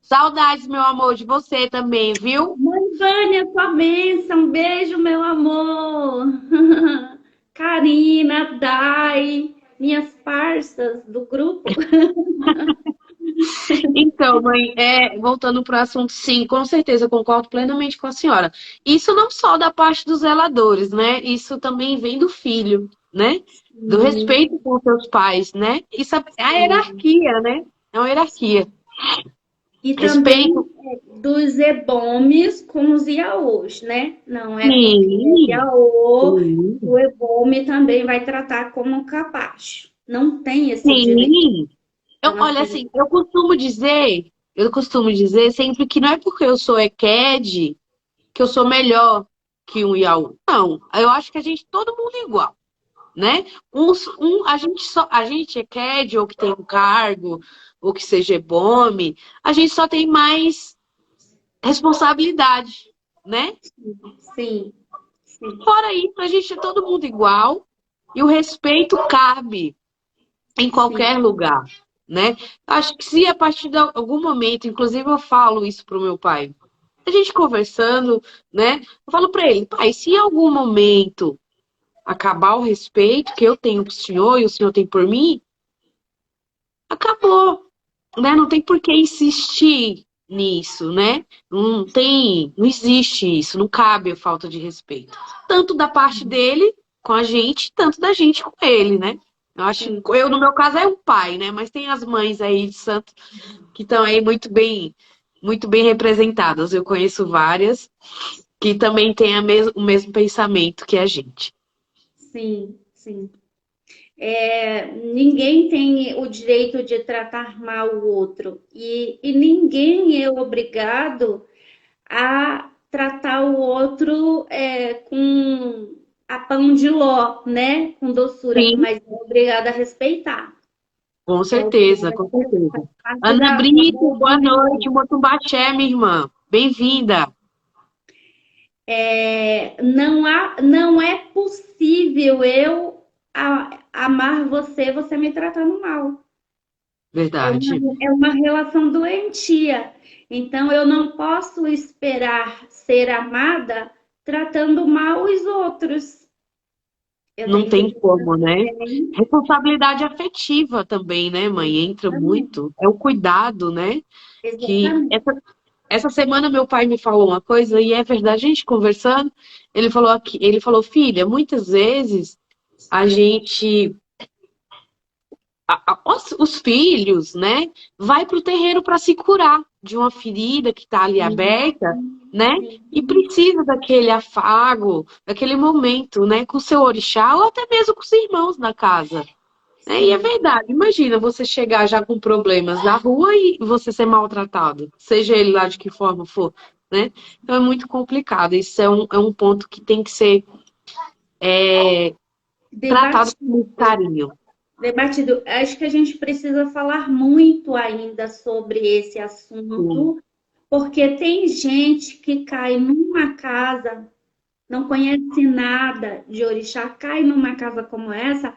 saudades, meu amor, de você também, viu? Mãe Vânia, sua bênção, um beijo, meu amor. Karina, Dai, minhas parças do grupo. Então, mãe, voltando para o assunto, sim, com certeza, eu concordo plenamente com a senhora. Isso não só da parte dos zeladores, né? Isso também vem do filho, né? Do Sim, respeito com os seus pais, né? Isso é a sim. hierarquia, né? É uma hierarquia. E também Respeito, dos ebomes com os iaôs, né? Não é porque é sim, iaô, sim, o ebome também vai tratar como capacho. Não tem esse direito. sim. Então, Olha, assim, assim, eu costumo dizer sempre que não é porque eu sou EQED que eu sou melhor que um Yaú. Não, eu acho que a gente, todo mundo é igual, né? A gente é EQED ou que tem um cargo, ou que seja EBOME, a gente só tem mais responsabilidade, né? sim, sim, Fora isso, a gente é todo mundo igual e o respeito cabe em sim, qualquer lugar, né? Acho que se a partir de algum momento, inclusive eu falo isso pro meu pai, a gente conversando, né? Eu falo para ele, pai, se em algum momento acabar o respeito que eu tenho pro senhor e o senhor tem por mim, acabou, né? Não tem por que insistir nisso, né? Não existe isso, não cabe a falta de respeito. Tanto da parte dele com a gente, tanto da gente com ele, né? Eu acho, sim. eu no meu caso é o pai, né? Mas tem as mães aí de santo que estão aí muito bem representadas. Eu conheço várias que também têm o mesmo pensamento que a gente. Sim, sim. Ninguém tem o direito de tratar mal o outro e ninguém é obrigado a tratar o outro com a pão de ló, né? Com doçura, Sim, mas é obrigado a respeitar. com É obrigado certeza, a com respeitar. Faz certeza. parte Ana da Brito, boa boa noite. convivência. Motumbaxé, minha irmã. Bem-vinda. Não é possível eu amar você, você me tratando mal. Verdade. É uma relação doentia. Então, eu não posso esperar ser amada tratando mal os outros. Eu Não tenho que tem tratar como, né? bem. Responsabilidade afetiva também, né, mãe? Entra Exatamente. muito. É o cuidado, né? Que Exatamente. essa semana meu pai me falou uma coisa, e é verdade, a gente conversando, ele falou, filha, muitas vezes a gente os filhos, né, vai para o terreiro para se curar de uma ferida que está ali Sim, aberta, né, e sim, precisa daquele afago, daquele momento, né, com o seu orixá ou até mesmo com os irmãos na casa. Né? E é sim. verdade, imagina você chegar já com problemas na rua e você ser maltratado, seja ele lá de que forma for, né? Então é muito complicado. Isso é um ponto que tem que ser tratado com muito Debatido. carinho. Debatido. Acho que a gente precisa falar muito ainda sobre esse Sim, assunto, porque tem gente que cai numa casa, não conhece nada de orixá, cai numa casa como essa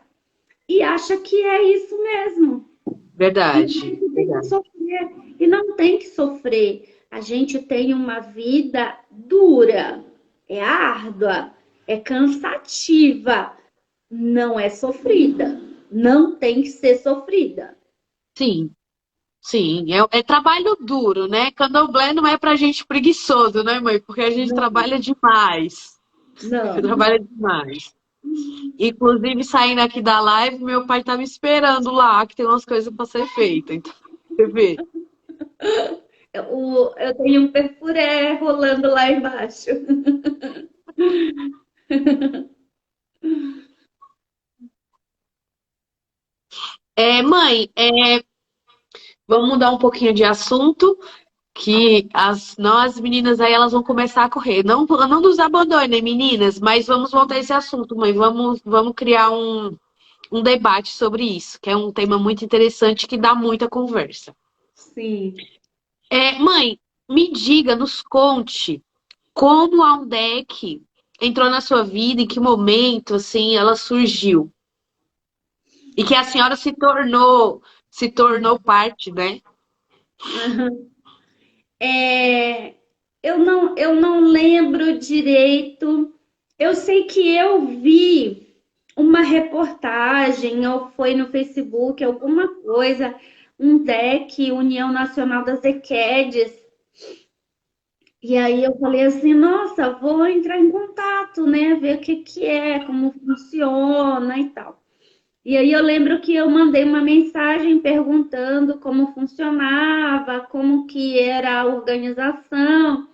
e acha que é isso mesmo. E verdade, acha que tem que verdade. sofrer. E não tem que sofrer. A gente tem uma vida dura, é árdua, é cansativa, não é sofrida. Não tem que ser sofrida. Sim, sim. É trabalho duro, né? Candomblé não é pra gente preguiçoso, né, mãe? Porque a gente Não, trabalha demais. não. Trabalha demais. Inclusive, saindo aqui da live, meu pai tá me esperando lá, que tem umas coisas pra ser feitas. Então, você vê. Eu tenho um perfuré rolando lá embaixo. Mãe, vamos mudar um pouquinho de assunto. que as meninas aí elas vão começar a correr. Não nos abandonem, meninas, mas vamos voltar a esse assunto, mãe. Vamos criar um debate sobre isso, que é um tema muito interessante que dá muita conversa. Sim. Mãe, me diga, nos conte como a Undec entrou na sua vida, em que momento assim ela surgiu e que a senhora se tornou parte, né? É, eu não lembro direito. Eu sei que eu vi uma reportagem, ou foi no Facebook, alguma coisa, um DEC, União Nacional das EQUEDs. E aí eu falei assim, nossa, vou entrar em contato, né? Ver o que que é, como funciona e tal. E aí eu lembro que eu mandei uma mensagem perguntando como funcionava, como que era a organização,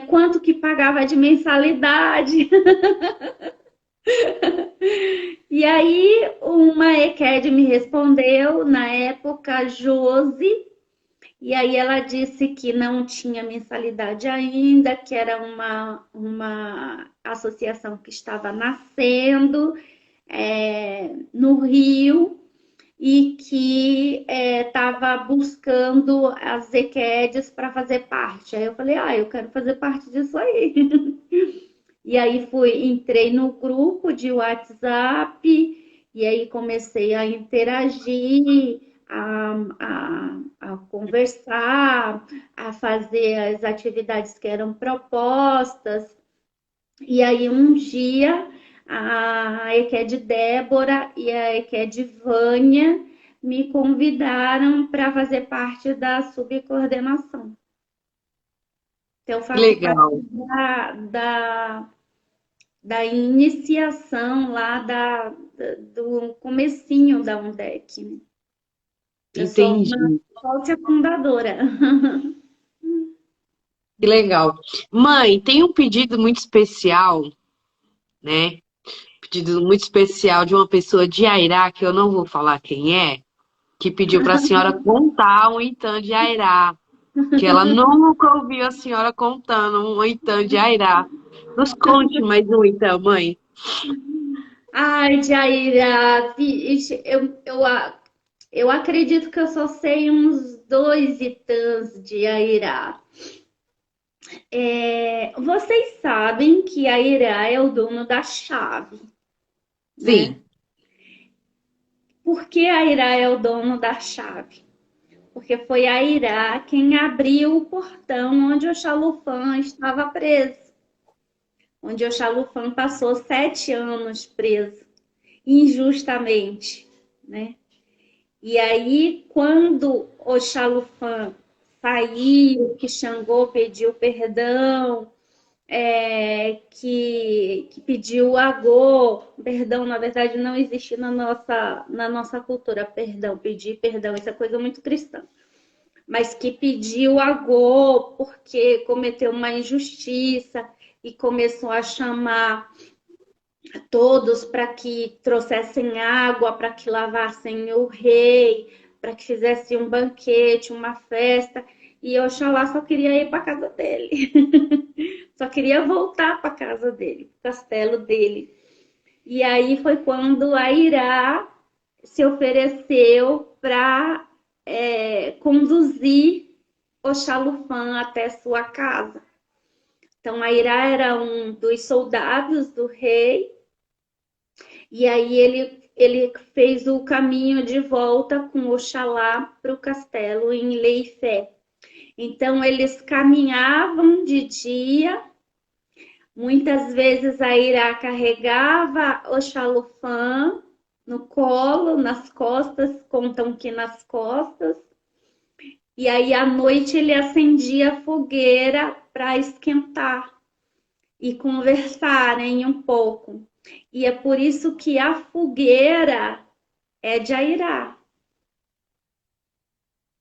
quanto que pagava de mensalidade. E aí uma EQUED me respondeu, na época, Josi, e aí ela disse que não tinha mensalidade ainda, que era uma associação que estava nascendo no Rio e que estava buscando as EQUEDs para fazer parte. Aí eu falei, eu quero fazer parte disso aí. E aí entrei no grupo de WhatsApp e aí comecei a interagir, a conversar, a fazer as atividades que eram propostas. E aí um dia a EQUED Débora e a EQUED Vânia me convidaram para fazer parte da subcoordenação. Então, eu faço parte Legal, da iniciação lá do comecinho da Undec, né? Eu sou uma entendi. sócia fundadora. Que legal. Mãe, tem um pedido muito especial, né? Pedido muito especial de uma pessoa de Airá, que eu não vou falar quem é, que pediu para a senhora contar um Itã de Airá, que ela nunca ouviu a senhora contando um Itã de Airá. Nos conte mais um Itã, mãe. Ai, Jaira, vixe, eu acredito que eu só sei uns dois itãs de Airá. Vocês sabem que Airá é o dono da chave, né? Sim, Por que Airá é o dono da chave? Porque foi Airá quem abriu o portão onde o Xalufã estava preso, onde o Xalufã passou 7 anos preso, injustamente, né? E aí, quando o Xalufã saiu, que Xangô pediu perdão, que pediu agô, perdão, na verdade não existe na nossa cultura, perdão, pedir perdão, isso é coisa muito cristã, mas que pediu agô porque cometeu uma injustiça e começou a chamar todos para que trouxessem água, para que lavassem o rei, para que fizessem um banquete, uma festa. E Oxalá só queria ir para casa dele. Só queria voltar para casa dele, para o castelo dele. E aí foi quando a Irá se ofereceu para conduzir Oxalufã até sua casa. Então a Irá era um dos soldados do rei. E aí ele fez o caminho de volta com Oxalá para o castelo em Leifé. Então eles caminhavam de dia, muitas vezes a Irá carregava Oxalufã no colo, nas costas, contam que nas costas. E aí à noite ele acendia a fogueira para esquentar e conversarem um pouco. E é por isso que a fogueira é de Airá.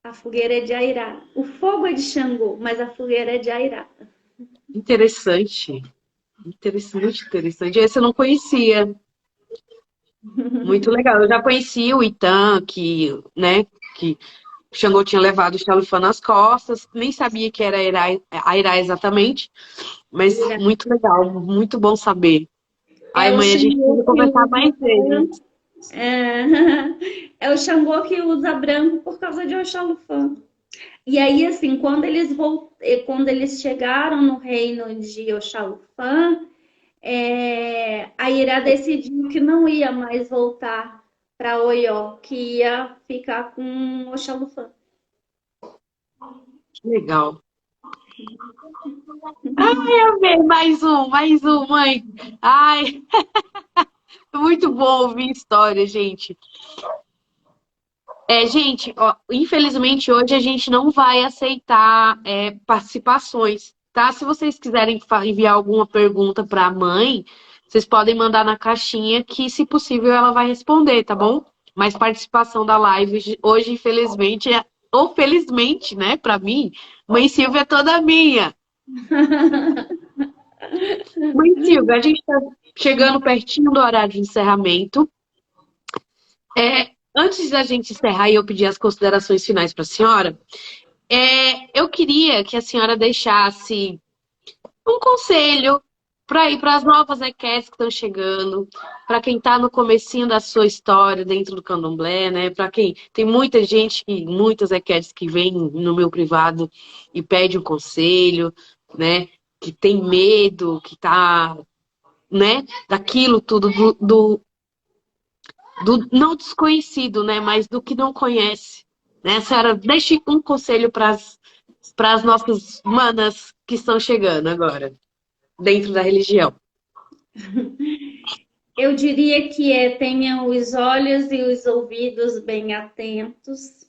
A fogueira é de Airá. O fogo é de Xangô, mas a fogueira é de Airá. interessante. Interessante, muito interessante. Esse eu não conhecia. Muito legal. Eu já conheci o Itã, que, né, que Xangô tinha levado o Xalufã nas costas, nem sabia que era Airá exatamente, mas muito legal, muito bom saber. É Ai, o mãe, a gente precisa Xangô que conversar usa mais vezes. é, é o Xangô que usa branco por causa de Oxalufã. E aí, assim, quando eles chegaram no reino de Oxalufã, a Ira decidiu que não ia mais voltar para Oió, que ia ficar com Oxalufã. Que legal. Ai, amei, mais um, mãe. Ai, muito bom ouvir história, gente. Gente, ó, infelizmente hoje a gente não vai aceitar participações, tá? Se vocês quiserem enviar alguma pergunta para a mãe, vocês podem mandar na caixinha que, se possível, ela vai responder, tá bom? Mas participação da live hoje, infelizmente, ou felizmente, né, para mim, mãe Silvia é toda minha. Mãe Silvia, a gente está chegando pertinho do horário de encerramento. Antes da gente encerrar e eu pedir as considerações finais para a senhora, eu queria que a senhora deixasse um conselho para ir para as novas EQs que estão chegando, para quem está no comecinho da sua história dentro do candomblé, né? Para quem tem muita gente, muitas EQs que vêm no meu privado e pede um conselho, né? Que tem medo, que tá, né? Daquilo tudo do não desconhecido, né? Mas do que não conhece. Né? A senhora, deixe um conselho para as nossas manas que estão chegando agora, dentro da religião. Eu diria que tenham os olhos e os ouvidos bem atentos,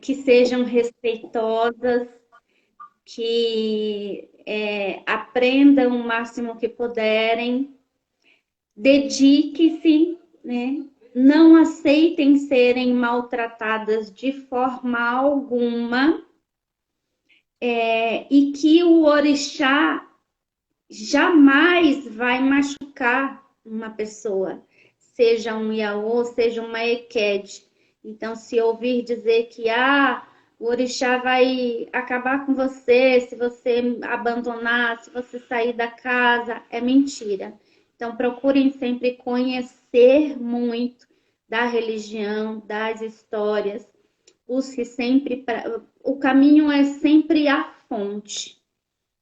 que sejam respeitosas, que aprendam o máximo que puderem, dedique-se, né? Não aceitem serem maltratadas de forma alguma, e que o orixá jamais vai machucar uma pessoa, seja um Iaô, seja uma Eked. Então, se ouvir dizer que o orixá vai acabar com você se você abandonar, se você sair da casa, é mentira. Então, procurem sempre conhecer muito da religião, das histórias. Busque sempre, o caminho é sempre a fonte.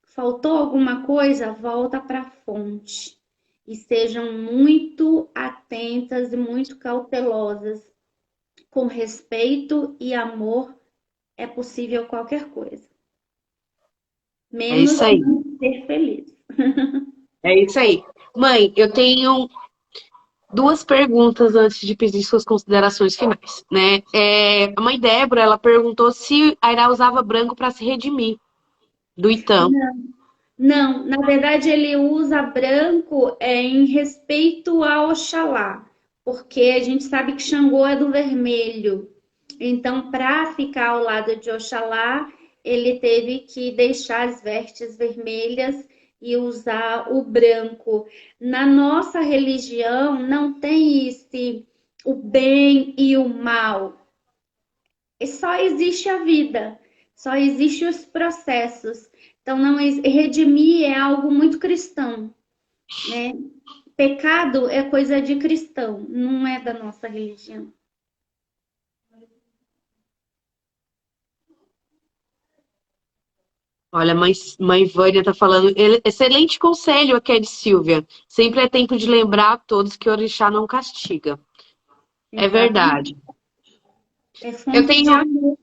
Faltou alguma coisa? Volta para a fonte. E sejam muito atentas e muito cautelosas. Com respeito e amor é possível qualquer coisa. É Menos isso aí. ser feliz. É isso aí. Mãe, eu tenho duas perguntas antes de pedir suas considerações finais, né? A mãe Débora, ela perguntou se a Airá usava branco para se redimir do Itã. Não, na verdade ele usa branco em respeito ao Oxalá, porque a gente sabe que Xangô é do vermelho. Então, para ficar ao lado de Oxalá, ele teve que deixar as vestes vermelhas e usar o branco. Na nossa religião não tem o bem e o mal. Só existe a vida, só existe os processos. Então, não redimir é algo muito cristão, né? Pecado é coisa de cristão, não é da nossa religião. Olha, mãe Vânia tá falando. Excelente conselho aqui é de Silvia. Sempre é tempo de lembrar a todos que o orixá não castiga. É verdade. É Eu fonte de tenho. amor.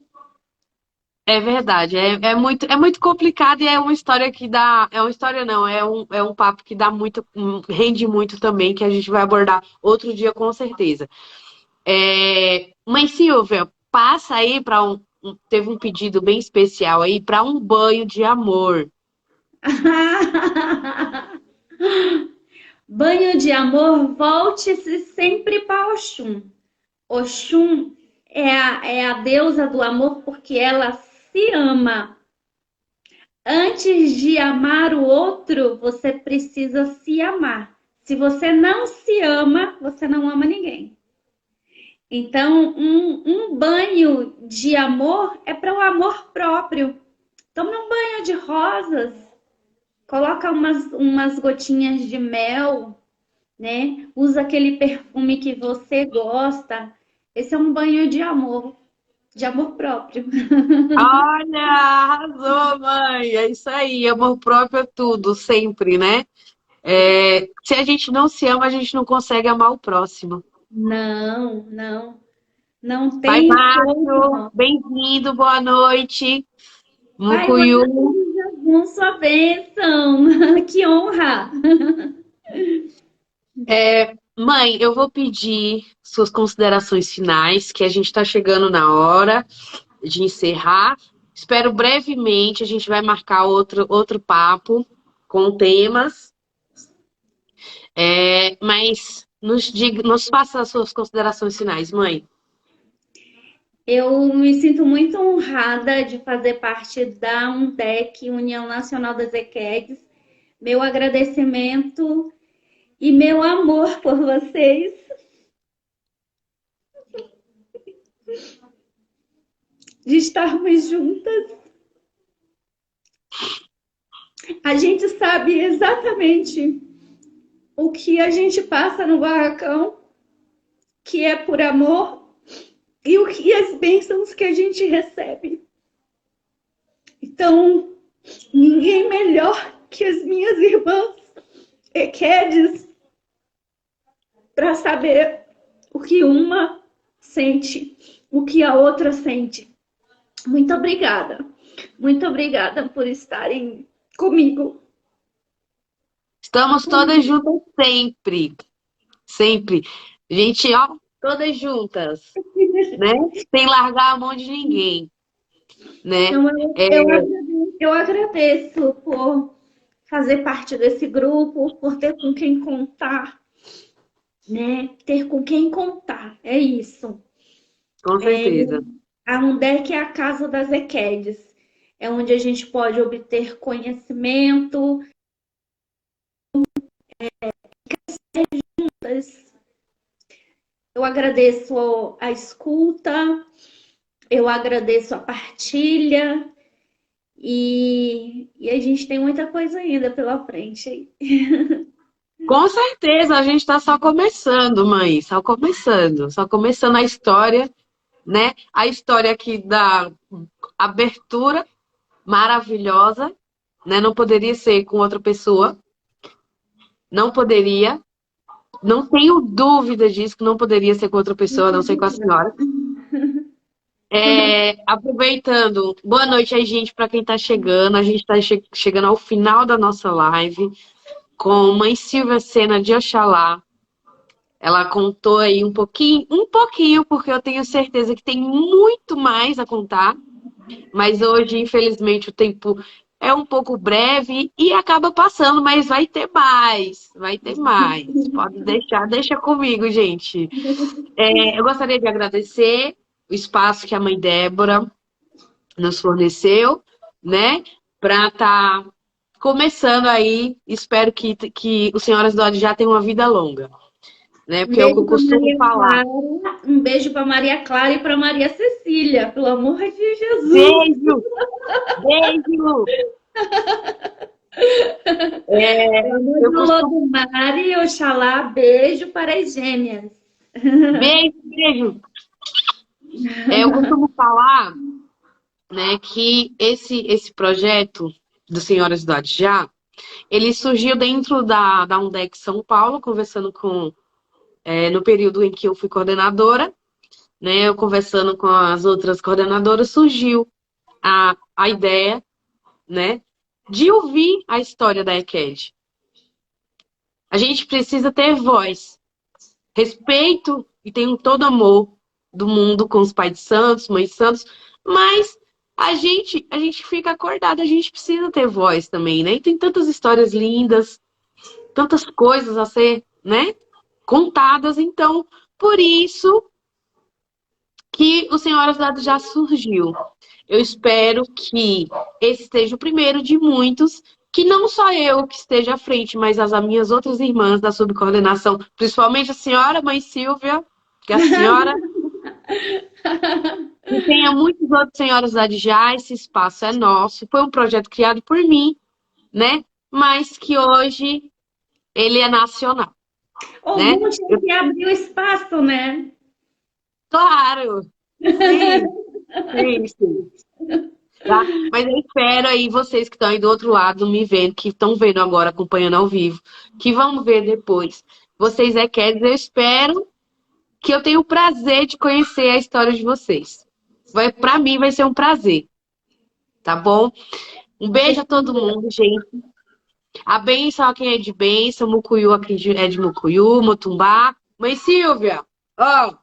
É verdade. É muito complicado e é uma história que dá. É uma história, não. É um papo que dá muito. Rende muito também, que a gente vai abordar outro dia com certeza. Mãe Silvia, passa aí para teve um pedido bem especial aí para um banho de amor. Banho de amor, volte-se sempre para Oxum. Oxum é a deusa do amor porque ela se ama. Antes de amar o outro, você precisa se amar. Se você não se ama, você não ama ninguém. Então, um banho de amor é para o amor próprio. Tome um banho de rosas, coloca umas gotinhas de mel, né? Usa aquele perfume que você gosta. Esse é um banho de amor próprio. Olha, arrasou, mãe. É isso aí, amor próprio é tudo, sempre, né? Se a gente não se ama, a gente não consegue amar o próximo. Não, não, não Pai tem Márcio, como. bem-vindo, boa noite. Pai Mucuyu. Márcio, com sua bênção. Que honra. Mãe, eu vou pedir suas considerações finais, que a gente está chegando na hora de encerrar. Espero brevemente, a gente vai marcar outro papo com temas. Mas nos faça as suas considerações finais, mãe. Eu me sinto muito honrada de fazer parte da UNDEC, União Nacional das EQUEDs. Meu agradecimento e meu amor por vocês, de estarmos juntas. A gente sabe exatamente o que a gente passa no barracão, que é por amor, e o que as bênçãos que a gente recebe. Então, ninguém melhor que as minhas irmãs EQUEDs para saber o que uma sente, o que a outra sente. Muito obrigada. Muito obrigada por estarem comigo. Estamos todas juntas sempre. Sempre. Gente, ó, todas juntas, né? Sem largar a mão de ninguém, né? Então, É, eu agradeço por fazer parte desse grupo, por ter com quem contar, né? Ter com quem contar, é isso. com certeza. A UNDEC é a casa das EQUEDs, é onde a gente pode obter conhecimento. Eu agradeço a escuta, eu agradeço a partilha e a gente tem muita coisa ainda pela frente. Com certeza, a gente está só começando, mãe. Só começando a história, né? A história aqui da abertura maravilhosa, né? Não poderia ser com outra pessoa. Não poderia. Não tenho dúvida disso, que não poderia ser com outra pessoa, a não ser com a senhora. Aproveitando, boa noite aí, gente, para quem está chegando. A gente está chegando ao final da nossa live com Mãe Silvia Sena de Oxalá. Ela contou aí um pouquinho, porque eu tenho certeza que tem muito mais a contar. Mas hoje, infelizmente, o tempo é um pouco breve e acaba passando, mas vai ter mais. Vai ter mais. Pode deixar, deixa comigo, gente. Eu gostaria de agradecer o espaço que a mãe Débora nos forneceu, né? Para estar começando aí. Espero que o Senhoras do Ódio já tenha uma vida longa, né? Um Porque é o que beijo eu para costumo Maria falar. Clara, um beijo para Maria Clara e para Maria Cecília, pelo amor de Jesus. Beijo! Beijo! Amor Eu do costumo... Lodumar e Oxalá, beijo para as gêmeas. Beijo, beijo! Eu costumo falar, né, que esse projeto do Senhoras do Adjá, ele surgiu dentro da UNDEC São Paulo, conversando no período em que eu fui coordenadora, né, eu conversando com as outras coordenadoras, surgiu a ideia, né, de ouvir a história da EQUED. A gente precisa ter voz, respeito e tenho todo amor do mundo com os pais de santos, mães de santos, mas a gente fica acordada, a gente precisa ter voz também, né? E tem tantas histórias lindas, tantas coisas a ser, né, contadas, então, por isso que o Senhoras Dados já surgiu. Eu espero que esse seja o primeiro de muitos, que não só eu que esteja à frente, mas as minhas outras irmãs da subcoordenação, principalmente a senhora, mãe Silvia, que a senhora E tenha muitos outros senhoras lá de já, esse espaço é nosso. Foi um projeto criado por mim, né? Mas que hoje ele é nacional, O né? bom tinha que abrir o espaço, né? Claro, sim, sim, sim. Tá? Mas eu espero aí vocês que estão aí do outro lado me vendo, que estão vendo agora, acompanhando ao vivo, que vão ver depois. Vocês é queridos, eu espero que eu tenha o prazer de conhecer a história de vocês. Para mim vai ser um prazer, tá bom? Um beijo a todo mundo, gente. A bênção a quem é de bênção, Mucuyu a quem é de Mucuyu, Motumbá. Mãe Silvia, ó,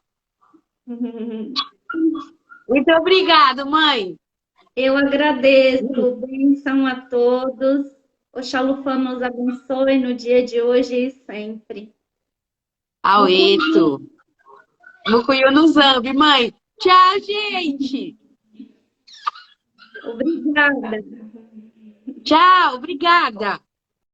muito obrigada, mãe. Eu agradeço, bênção a todos. Oxalufã nos abençoe no dia de hoje e sempre. Aueto. Mucuyu no Zambi, mãe. Tchau, gente. Obrigada. Tchau, obrigada.